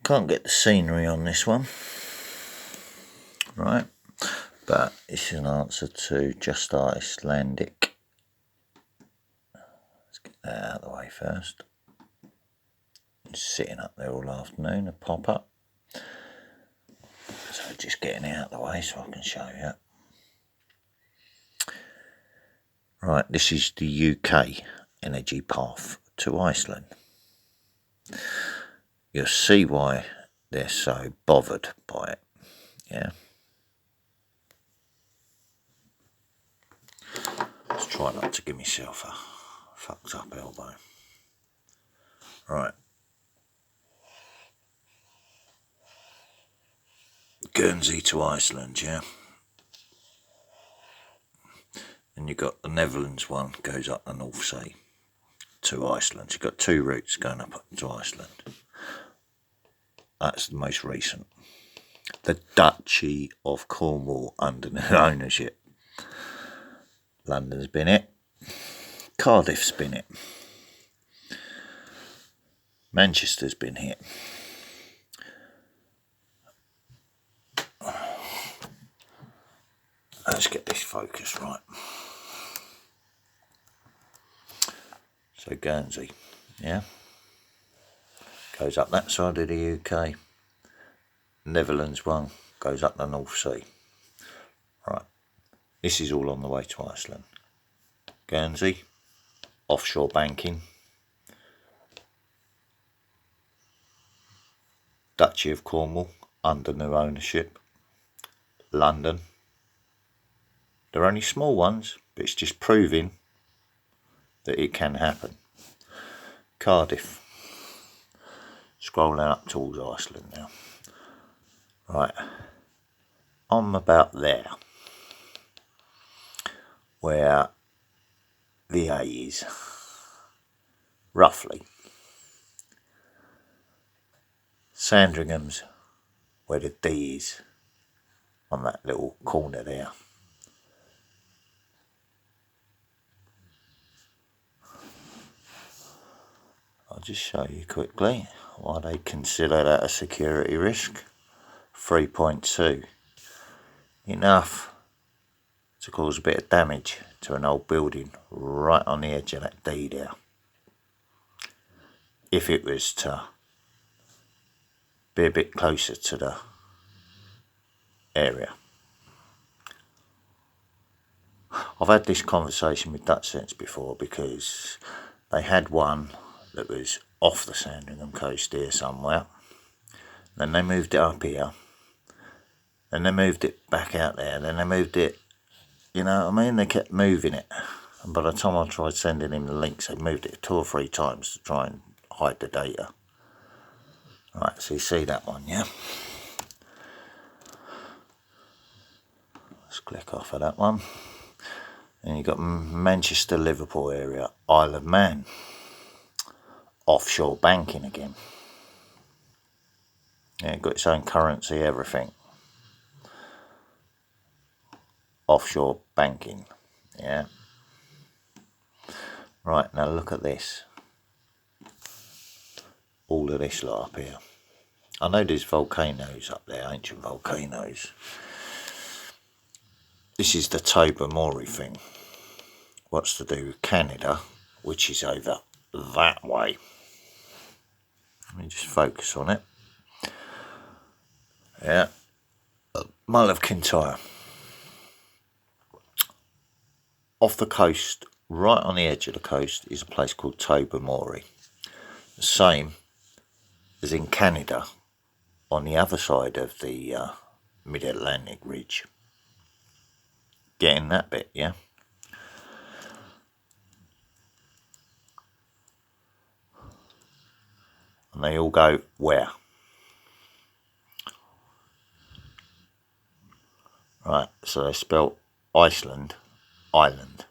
Can't get the scenery on this one, right? But this is an answer to just Icelandic. Let's get that out of the way first. It's sitting up there all afternoon, a pop-up. So just getting it out of the way so I can show you. Right, this is the UK energy path to Iceland. You'll see why they're so bothered by it, yeah? Let's try not to give myself a fucked up elbow. Right. Guernsey to Iceland, yeah? And you've got the Netherlands one, goes up the North Sea to Iceland. You've got two routes going up to Iceland. That's the most recent. The Duchy of Cornwall under new ownership. London's been it. Cardiff's been it. Manchester's been hit. Let's get this focus right. So Guernsey, yeah, goes up that side of the UK. Netherlands one goes up the North Sea. Right, this is all on the way to Iceland. Guernsey, offshore banking. Duchy of Cornwall, under new ownership. London. They're only small ones, but it's just proving that it can happen. Cardiff. Scrolling up towards Iceland now. Right. I'm about there. Where the A is. Roughly. Sandringham's where the D is. On that little corner there. I'll just show you quickly why they consider that a security risk. 3.2. Enough to cause a bit of damage to an old building right on the edge of that D there. If it was to be a bit closer to the area. I've had this conversation with Dutch Sense before because they had one that was off the Sandringham coast here somewhere. Then they moved it up here. Then they moved it back out there. Then they moved it, you know what I mean? They kept moving it. And by the time I tried sending him the links, they moved it 2 or 3 times to try and hide the data. Right, so you see that one, yeah? Let's click off of that one. And you've got Manchester, Liverpool area, Isle of Man. Offshore banking again. Yeah, it's got its own currency, everything. Offshore banking, yeah. Right, now look at this. All of this lot up here. I know there's volcanoes up there, ancient volcanoes. This is the Tobermory thing. What's to do with Canada, which is over that way. Let me just focus on it. Yeah. Mull of Kintyre. Off the coast, right on the edge of the coast, is a place called Tobermory. The same as in Canada, on the other side of the mid-Atlantic ridge. Getting that bit, yeah? And they all go where? Right, so they spell Iceland, island.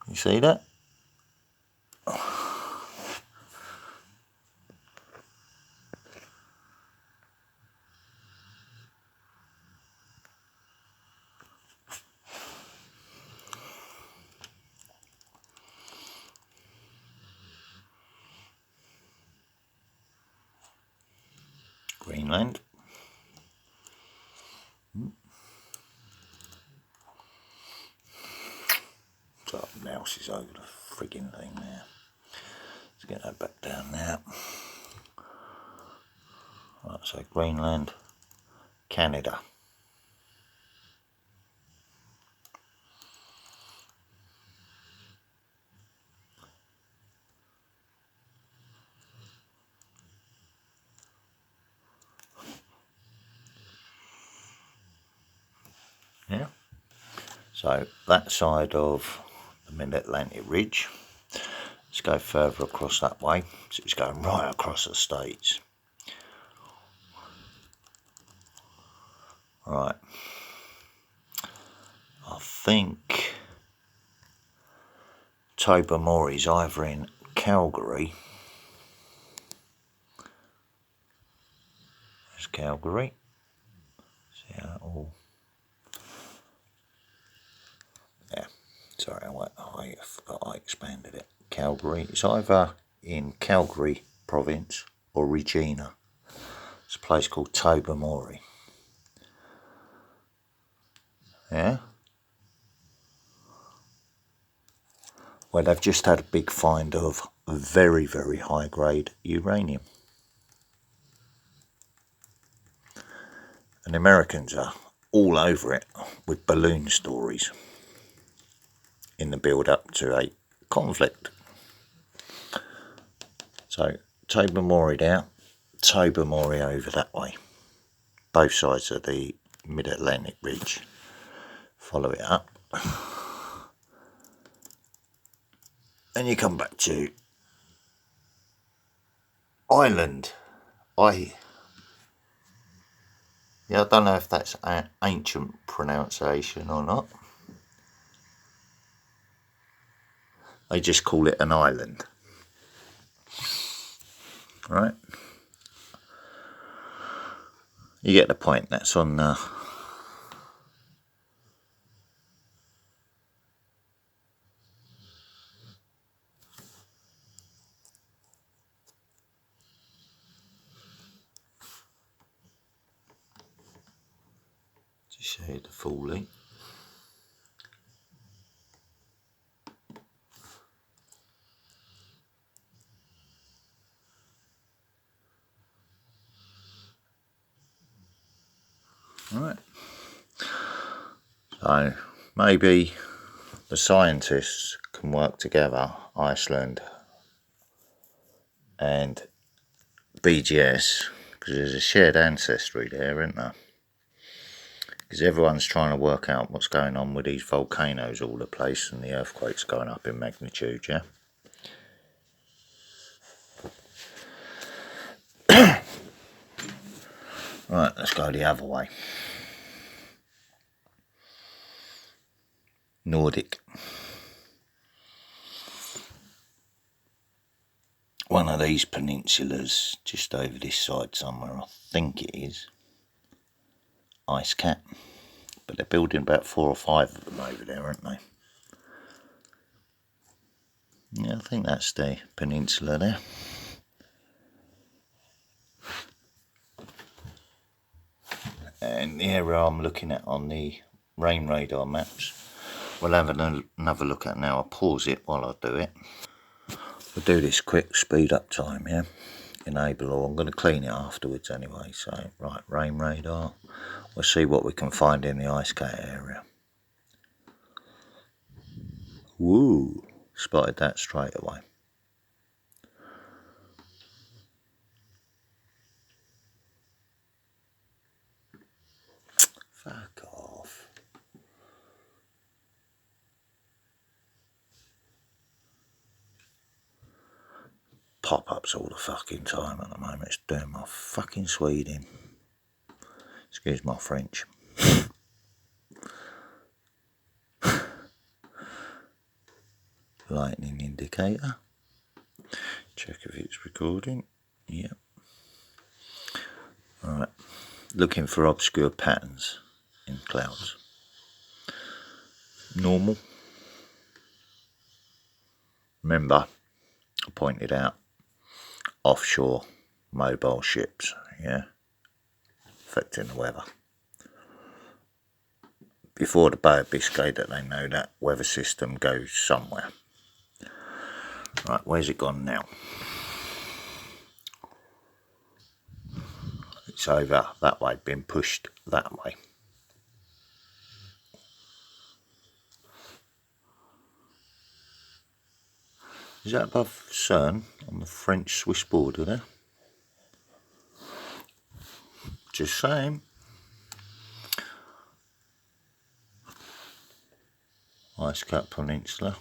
You see that? Greenland. So mouse is over the frigging thing now. Let's get that back down now. Right, so Greenland, Canada. Yeah. So that side of the Mid-Atlantic Ridge. Let's go further across that way. So it's going right across the States. Right. I think Tobermory's either in Calgary. There's Calgary. See how that all... Yeah, sorry, I forgot I expanded it. Calgary. It's either in Calgary province or Regina. It's a place called Tobermory. Yeah? Where they've just had a big find of very, very high grade uranium. And the Americans are all over it with balloon stories in the build up to a conflict. So Tobermory down, Tobermory over that way. Both sides of the Mid-Atlantic Ridge. Follow it up. And you come back to Ireland. Yeah, I don't know if that's an ancient pronunciation or not. They just call it an island. Right? You get the point. That's on to show you the full link. Right. So maybe the scientists can work together, Iceland and BGS, because there's a shared ancestry there, isn't there? Because everyone's trying to work out what's going on with these volcanoes all the place and the earthquakes going up in magnitude, yeah? Right, let's go the other way. Nordic. One of these peninsulas just over this side somewhere, I think it is. Ice cap. But they're building about 4 or 5 of them over there, aren't they? Yeah, I think that's the peninsula there. And the area I'm looking at on the rain radar maps, we'll have another look at now. I'll pause it while I do it. We'll do this quick speed up time, yeah? Enable all. I'm going to clean it afterwards anyway. So, right, rain radar. We'll see what we can find in the ice cat area. Woo! Spotted that straight away. Fuck off. Pop-ups all the fucking time at the moment. It's doing my fucking Sweden. Excuse my French. Lightning indicator. Check if it's recording. Yep. Alright. Looking for obscure patterns in clouds. Normal. Remember, I pointed out offshore mobile ships, yeah? affecting the weather. Before the Bay of Biscay, that they know that weather system goes somewhere. Right, where's it gone now? It's over that way, been pushed that way. Is that above Cern on the French-Swiss border there? Just saying. Ice Cap Peninsula.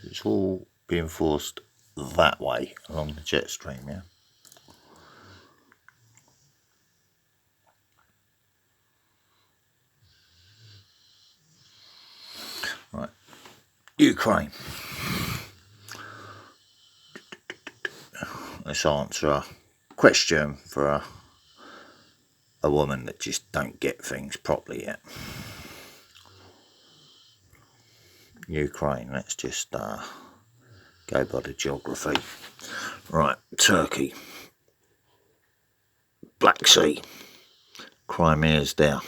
It's all being forced that way along the jet stream, yeah. Right, Ukraine. Let's answer a question for a woman that just don't get things properly yet. Ukraine, let's just go by the geography. Right, Turkey, Black Sea, Crimea's there.